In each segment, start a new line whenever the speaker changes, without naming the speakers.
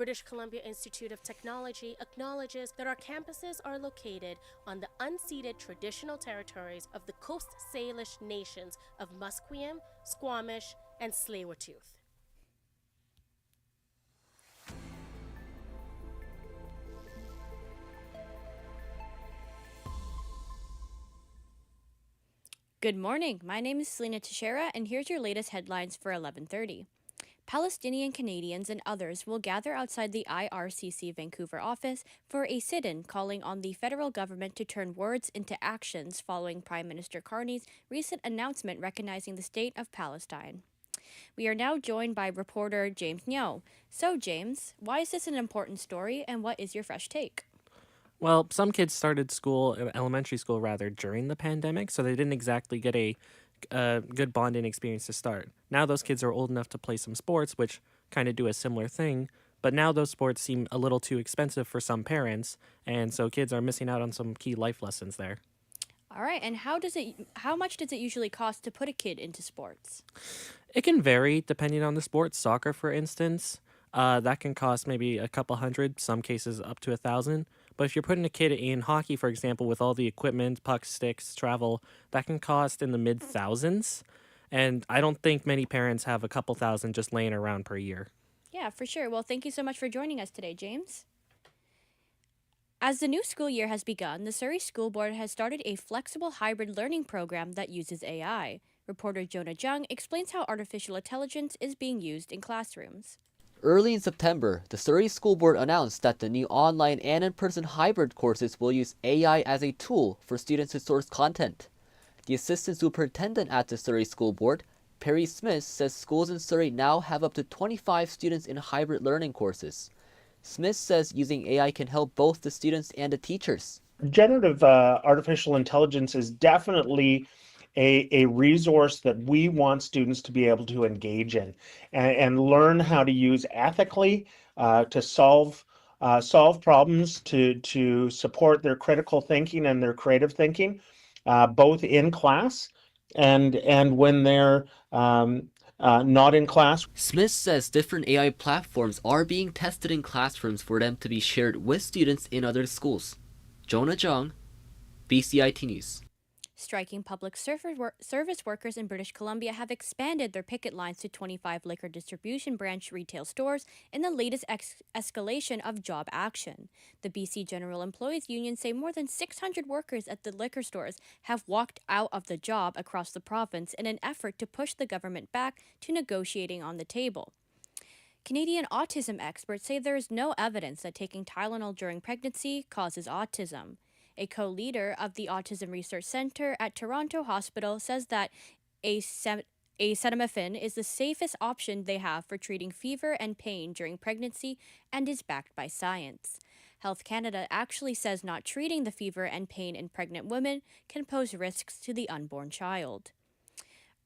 British Columbia Institute of Technology acknowledges that our campuses are located on the unceded traditional territories of the Coast Salish nations of Musqueam, Squamish, and Tsleil-Waututh.
Good morning. My name is Selena Teixeira, and here's your latest headlines for 11:30. Palestinian Canadians and others will gather outside the IRCC Vancouver office for a sit-in calling on the federal government to turn words into actions following Prime Minister Carney's recent announcement recognizing the state of Palestine. We are now joined by reporter James Nyo. So, James, why is this an important story, and what is your fresh take?
Well, some kids started school, elementary school rather, during the pandemic, so they didn't exactly get a good bonding experience to start. Now those kids are old enough to play some sports, which kind of do a similar thing, but now those sports seem a little too expensive for some parents, and so kids are missing out on some key life lessons there.
All right, and how much does it usually cost to put a kid into sports?
It can vary depending on the sport. Soccer, for instance, that can cost maybe a couple hundred, some cases up to 1,000. But if you're putting a kid in hockey, for example, with all the equipment, pucks, sticks, travel, that can cost in the mid-thousands. And I don't think many parents have a couple thousand just laying around per year.
Yeah, for sure. Well, thank you so much for joining us today, James. As the new school year has begun, the Surrey School Board has started a flexible hybrid learning program that uses AI. Reporter Jonah Jung explains how artificial intelligence is being used in classrooms.
Early in September, the Surrey School Board announced that the new online and in-person hybrid courses will use AI as a tool for students to source content. The assistant superintendent at the Surrey School Board, Perry Smith, says schools in Surrey now have up to 25 students in hybrid learning courses. Smith says using AI can help both the students and the teachers.
Generative artificial intelligence is definitely a resource that we want students to be able to engage in and learn how to use ethically to solve problems, to support their critical thinking and their creative thinking, both in class and when they're not in class.
Smith says different AI platforms are being tested in classrooms for them to be shared with students in other schools. Jonah Jung, BCIT News.
Striking public service workers in British Columbia have expanded their picket lines to 25 liquor distribution branch retail stores in the latest escalation of job action. The BC General Employees Union say more than 600 workers at the liquor stores have walked out of the job across the province in an effort to push the government back to negotiating on the table. Canadian autism experts say there is no evidence that taking Tylenol during pregnancy causes autism. A co-leader of the Autism Research Centre at Toronto Hospital says that acetaminophen is the safest option they have for treating fever and pain during pregnancy and is backed by science. Health Canada actually says not treating the fever and pain in pregnant women can pose risks to the unborn child.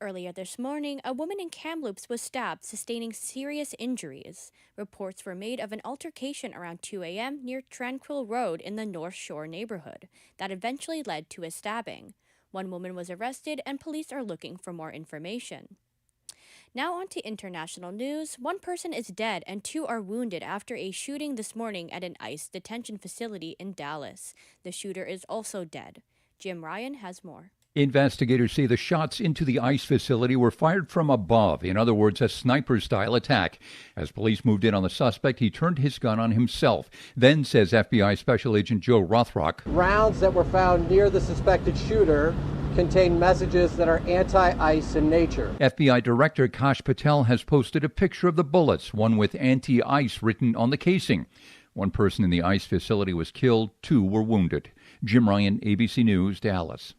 Earlier this morning, a woman in Kamloops was stabbed, sustaining serious injuries. Reports were made of an altercation around 2 a.m. near Tranquil Road in the North Shore neighborhood that eventually led to a stabbing. One woman was arrested, and police are looking for more information. Now on to international news. One person is dead and 2 are wounded after a shooting this morning at an ICE detention facility in Dallas. The shooter is also dead. Jim Ryan has more.
Investigators say the shots into the ICE facility were fired from above, in other words, a sniper-style attack. As police moved in on the suspect, he turned his gun on himself. Then, says FBI Special Agent Joe Rothrock,
rounds that were found near the suspected shooter contain messages that are anti-ICE in nature.
FBI Director Kash Patel has posted a picture of the bullets, one with anti-ICE written on the casing. One person in the ICE facility was killed, 2 were wounded. Jim Ryan, ABC News, Dallas.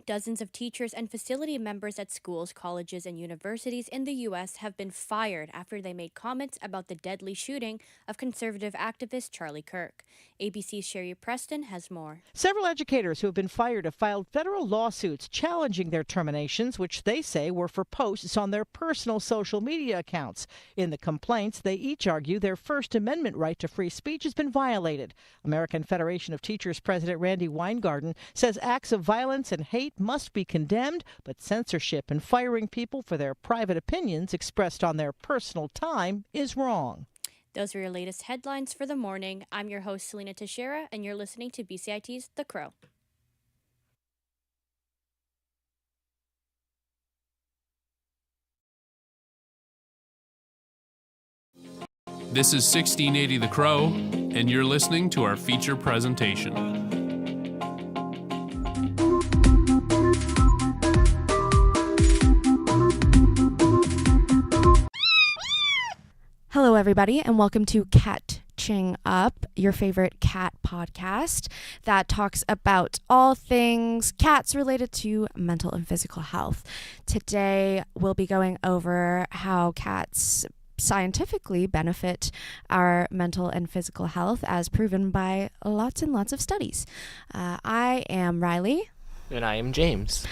Dozens of teachers and facility members at schools, colleges, and universities in the U.S. have been fired after they made comments about the deadly shooting of conservative activist Charlie Kirk. ABC's Sherry Preston has more.
Several educators who have been fired have filed federal lawsuits challenging their terminations, which they say were for posts on their personal social media accounts. In the complaints, they each argue their First Amendment right to free speech has been violated. American Federation of Teachers President Randy Weingarten says acts of violence and hate must be condemned, but censorship and firing people for their private opinions expressed on their personal time is wrong.
Those are your latest headlines for the morning. I'm your host, Selena Teixeira, and you're listening to BCIT's The Crow.
This is 1680 The Crow, and you're listening to our feature presentation.
Hello, everybody, and welcome to Catching Up, your favorite cat podcast that talks about all things cats related to mental and physical health. Today, we'll be going over how cats scientifically benefit our mental and physical health as proven by lots and lots of studies. I am Riley.
And I am James.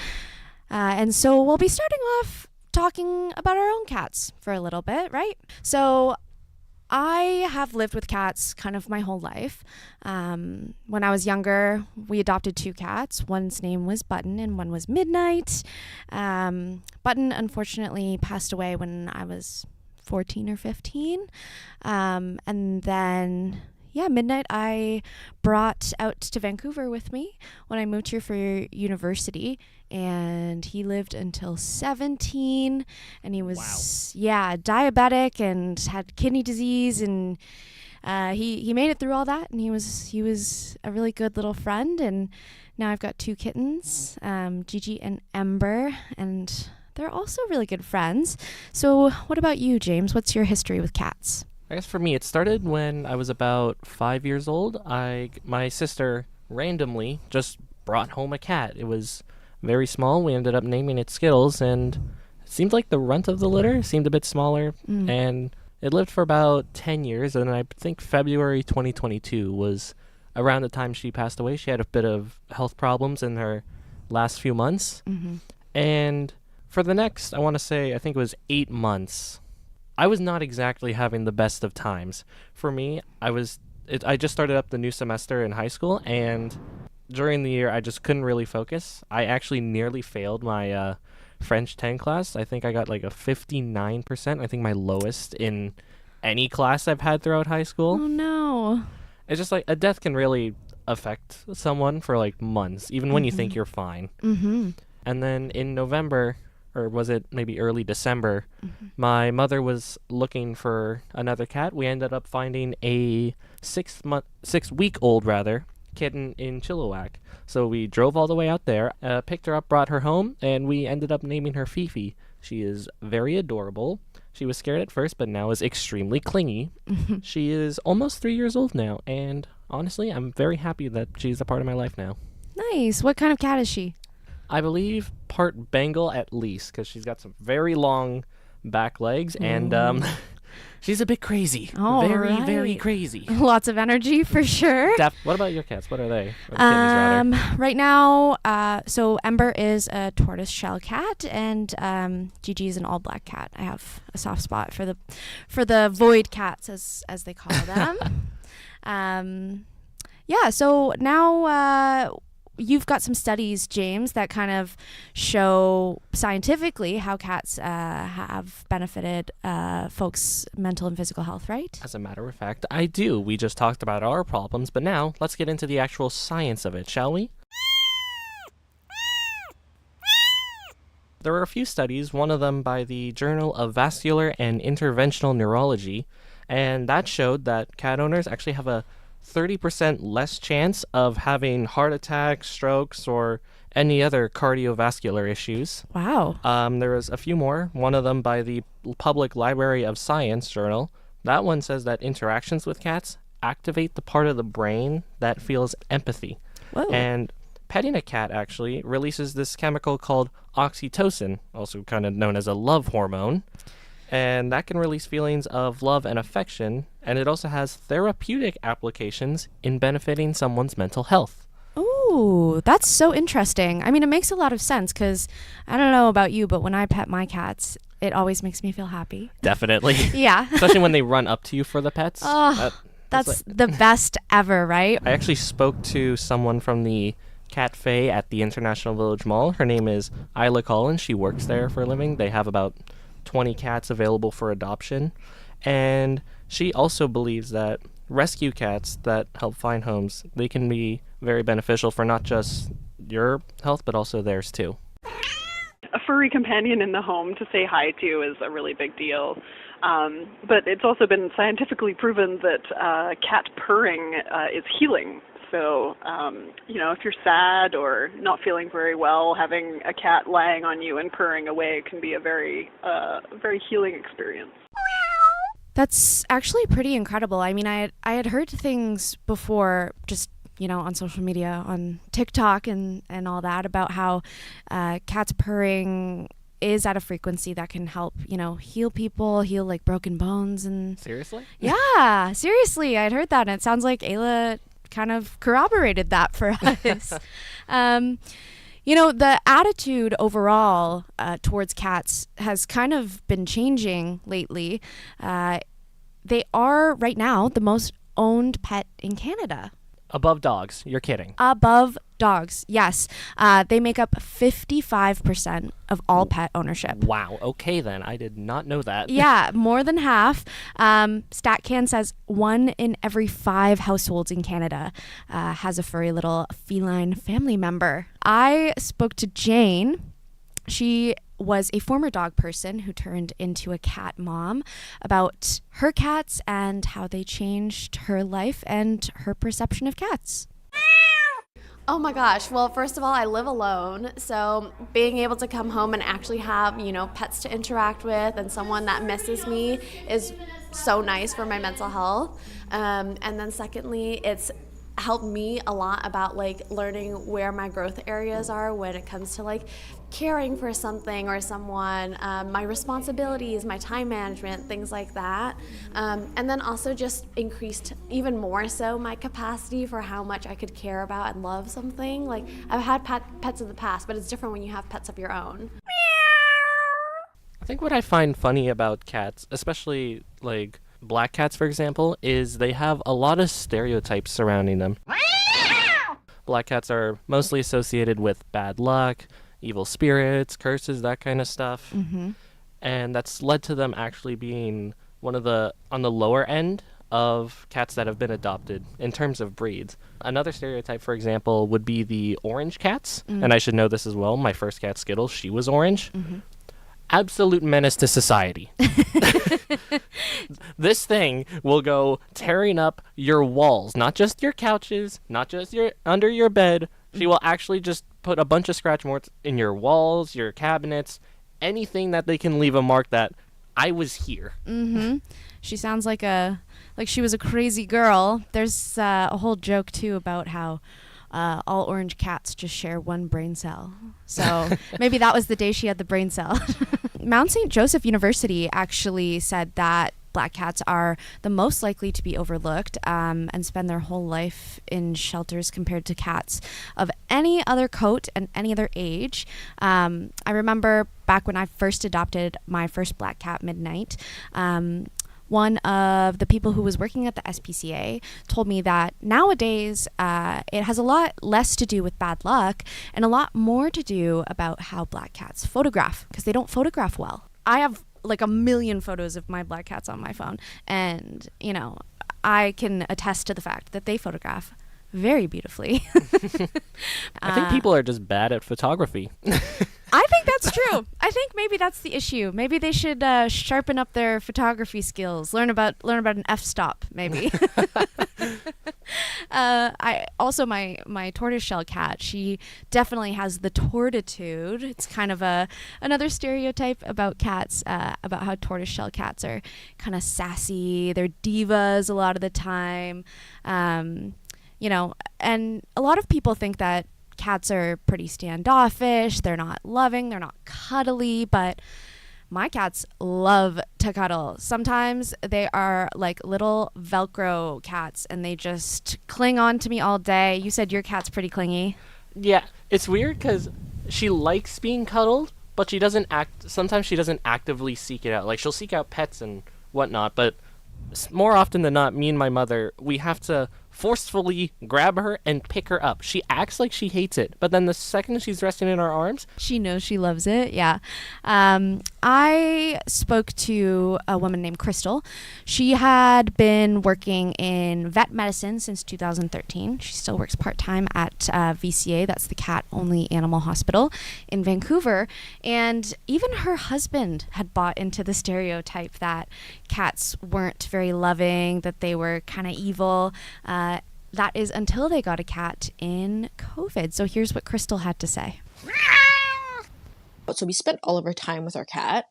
And so we'll be starting off talking about our own cats for a little bit, right? So I have lived with cats kind of my whole life. When I was younger, we adopted 2 cats. One's name was Button and one was Midnight. Button unfortunately passed away when I was 14 or 15. And then Midnight I brought out to Vancouver with me when I moved here for university, and he lived until 17, and he was diabetic and had kidney disease, and he made it through all that, and he was a really good little friend. And now I've got 2 kittens, Gigi and Ember, and they're also really good friends. So what about you, James? What's your history with cats?
I guess for me, it started when I was about 5 years old. My sister randomly just brought home a cat. It was very small. We ended up naming it Skittles, and it seemed like the runt of the litter seemed a bit smaller. And it lived for about 10 years, and I think February 2022 was around the time she passed away. She had a bit of health problems in her last few months. And for the next, I think it was 8 months, I was not exactly having the best of times. For me, I just started up the new semester in high school, and during the year, I just couldn't really focus. I actually nearly failed my French 10 class. I think I got like a 59%. I think my lowest in any class I've had throughout high school.
Oh, no.
It's just like a death can really affect someone for like months, even when you think you're fine. And then in November, or was it maybe early December, my mother was looking for another cat. We ended up finding a 6-week-old kitten in Chilliwack. So we drove all the way out there, picked her up, brought her home, and we ended up naming her Fifi. She is very adorable. She was scared at first, but now is extremely clingy. She is almost 3 years old now, and honestly, I'm very happy that she's a part of my life now.
Nice. What kind of cat is she?
I believe part Bengal at least, because she's got some very long back legs, and she's a bit crazy. Very crazy.
Lots of energy for sure.
What about your cats? What are they? Or the kittens, rather?
Right now, so Ember is a tortoise shell cat, and Gigi is an all black cat. I have a soft spot for the void cats, as they call them. So now you've got some studies, James, that kind of show scientifically how cats have benefited folks' mental and physical health, right?
As a matter of fact, I do. We just talked about our problems, but now let's get into the actual science of it, shall we? There are a few studies, one of them by the Journal of Vascular and Interventional Neurology, and that showed that cat owners actually have a 30% less chance of having heart attacks, strokes, or any other cardiovascular issues.
Wow.
There was a few more, one of them by the Public Library of Science journal. That one says that interactions with cats activate the part of the brain that feels empathy.
Whoa.
And petting a cat actually releases this chemical called oxytocin, also kind of known as a love hormone. And that can release feelings of love and affection, and it also has therapeutic applications in benefiting someone's mental health.
Ooh, that's so interesting. I mean, it makes a lot of sense because I don't know about you, but when I pet my cats, it always makes me feel happy.
Definitely.
Yeah.
Especially when they run up to you for the pets.
Oh, that's the best ever, right?
I actually spoke to someone from the Cat Fae at the International Village Mall. Her name is Isla Collins. She works there for a living. They have about 20 cats available for adoption. And She also believes that rescue cats that help find homes, they can be very beneficial for not just your health, but also theirs too.
A furry companion in the home to say hi to is a really big deal. But it's also been scientifically proven that cat purring is healing. So, if you're sad or not feeling very well, having a cat lying on you and purring away can be a very healing experience.
That's actually pretty incredible. I mean, I had heard things before, just on social media, on TikTok and all that, about how cats purring is at a frequency that can help, heal people, heal like broken bones and...
Seriously?
Yeah, seriously. I'd heard that, and it sounds like Ayla kind of corroborated that for us. The attitude overall towards cats has kind of been changing lately. They are right now the most owned pet in Canada.
Above dogs. You're kidding.
Above dogs, yes. They make up 55% of all pet ownership.
Wow. Okay, then. I did not know that.
Yeah, more than half. StatCan says 1 in every 5 households in Canada has a furry little feline family member. I spoke to Jane. She was a former dog person who turned into a cat mom, about her cats and how they changed her life and her perception of cats.
Oh my gosh. Well, first of all, I live alone. So being able to come home and actually have, pets to interact with and someone that misses me is so nice for my mental health. And then secondly, it's helped me a lot about learning where my growth areas are when it comes to caring for something or someone, my responsibilities, my time management, things like that. And then also just increased even more so my capacity for how much I could care about and love something. I've had pets in the past, but it's different when you have pets of your own.
I think what I find funny about cats, especially black cats, for example, is they have a lot of stereotypes surrounding them. Black cats are mostly associated with bad luck, evil spirits, curses, that kind of stuff.
Mm-hmm.
And that's led to them actually being on the lower end of cats that have been adopted in terms of breeds. Another stereotype, for example, would be the orange cats.
Mm.
And I should know this as well. My first cat, Skittles, she was orange.
Mm-hmm.
Absolute menace to society. This thing will go tearing up your walls, not just your couches, not just under your bed. She will actually just put a bunch of scratch marks in your walls, your cabinets, anything that they can leave a mark that I was here.
Mm-hmm. She sounds like she was a crazy girl. There's a whole joke too about how all orange cats just share one brain cell. So maybe that was the day she had the brain cell. Mount St. Joseph University actually said that black cats are the most likely to be overlooked and spend their whole life in shelters compared to cats of any other coat and any other age. I remember back when I first adopted my first black cat, Midnight, one of the people who was working at the SPCA told me that nowadays it has a lot less to do with bad luck and a lot more to do about how black cats photograph, because they don't photograph well. I have a million photos of my black cats on my phone, and I can attest to the fact that they photograph very beautifully.
I think people are just bad at photography.
I think that's true. I think maybe that's the issue. Maybe they should sharpen up their photography skills. Learn about an f-stop, maybe. I also my tortoiseshell cat. She definitely has the tortitude. It's kind of another stereotype about cats. About how tortoiseshell cats are kind of sassy. They're divas a lot of the time. And a lot of people think that cats are pretty standoffish, they're not loving, they're not cuddly, but my cats love to cuddle. Sometimes they are like little Velcro cats and they just cling on to me all day. You said your cat's pretty clingy.
Yeah, it's weird because she likes being cuddled, but sometimes she doesn't actively seek it out. She'll seek out pets and whatnot, but more often than not, me and my mother, we have to forcefully grab her and pick her up. She acts like she hates it, but then the second she's resting in our arms,
she knows she loves it. Yeah. I spoke to a woman named Crystal. She had been working in vet medicine since 2013. She still works part-time at VCA, that's the cat-only animal hospital in Vancouver. And even her husband had bought into the stereotype that cats weren't very loving, that they were kind of evil. That is until they got a cat in COVID. So here's what Crystal had to say.
So we spent all of our time with our cat,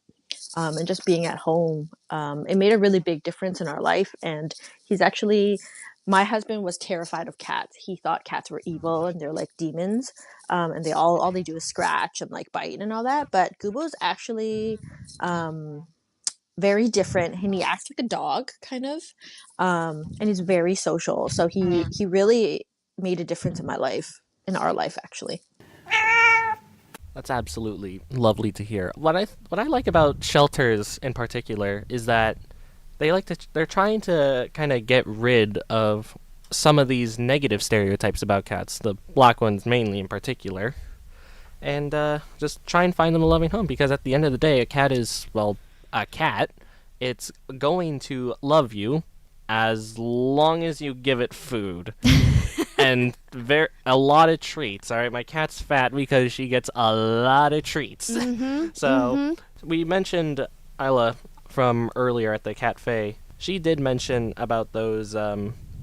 and just being at home. It made a really big difference in our life. And my husband was terrified of cats. He thought cats were evil and they're like demons. And all they do is scratch and like bite and all that. But Gubo's actually very different, and he acts like a dog kind of, and he's very social. So he really made a difference in my life, in our life actually.
that's absolutely lovely to hear. What I like about shelters in particular is that they're trying to kind of get rid of some of these negative stereotypes about cats, the black ones mainly in particular, and just try and find them a loving home, because at the end of the day, a cat is, well, a cat. It's going to love you as long as you give it food and a lot of treats. All right, my cat's fat because she gets a lot of treats. We mentioned Isla from earlier at the cafe. She did mention about those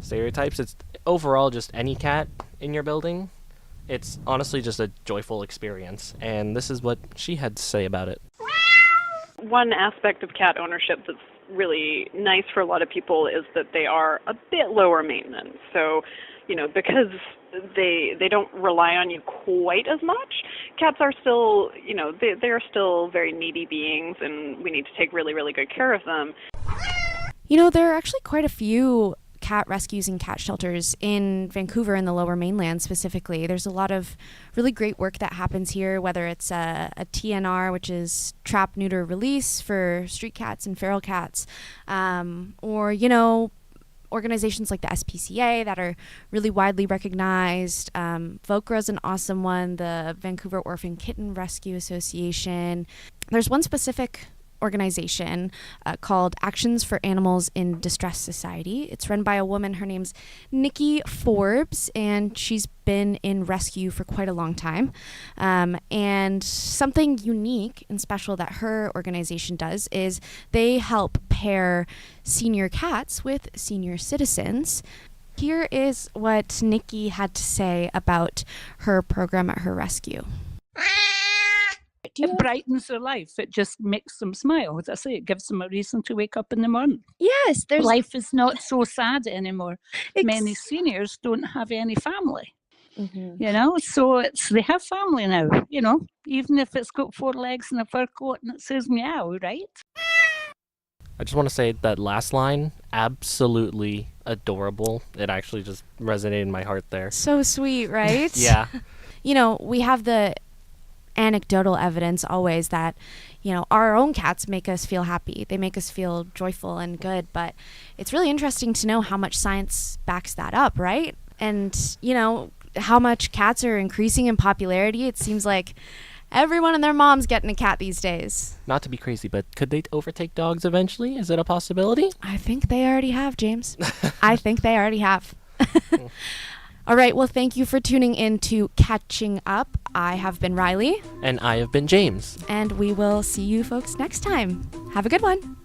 stereotypes. It's overall just any cat in your building. It's honestly just a joyful experience, and this is what she had to say about it.
One aspect of cat ownership that's really nice for a lot of people is that they are a bit lower maintenance. So, because they don't rely on you quite as much, cats are still, they are still very needy beings, and we need to take really, really good care of them.
There are actually quite a few cat rescues and cat shelters in Vancouver and the Lower Mainland specifically. There's a lot of really great work that happens here, whether it's a TNR, which is trap, neuter, release for street cats and feral cats, or, organizations like the SPCA that are really widely recognized. VOCRA is an awesome one, the Vancouver Orphan Kitten Rescue Association. There's one specific organization called Actions for Animals in Distress Society. It's run by a woman. Her name's Nikki Forbes, and she's been in rescue for quite a long time. And something unique and special that her organization does is they help pair senior cats with senior citizens. Here is what Nikki had to say about her program at her rescue.
It brightens their life. It just makes them smile. As I say, it gives them a reason to wake up in the morning.
Yes,
life is not so sad anymore. Many seniors don't have any family. So they have family now, even if it's got 4 legs and a fur coat and it says meow, right?
I just want to say that last line, absolutely adorable. It actually just resonated in my heart there.
So sweet, right?
Yeah.
We have the anecdotal evidence always that, our own cats make us feel happy. They make us feel joyful and good, but it's really interesting to know how much science backs that up, right? And, how much cats are increasing in popularity. It seems like everyone and their mom's getting a cat these days.
Not to be crazy, but could they overtake dogs eventually? Is it a possibility?
I think they already have, James. I think they already have. All right, well, thank you for tuning in to Catching Up. I have been Riley.
And I have been James.
And we will see you folks next time. Have a good one.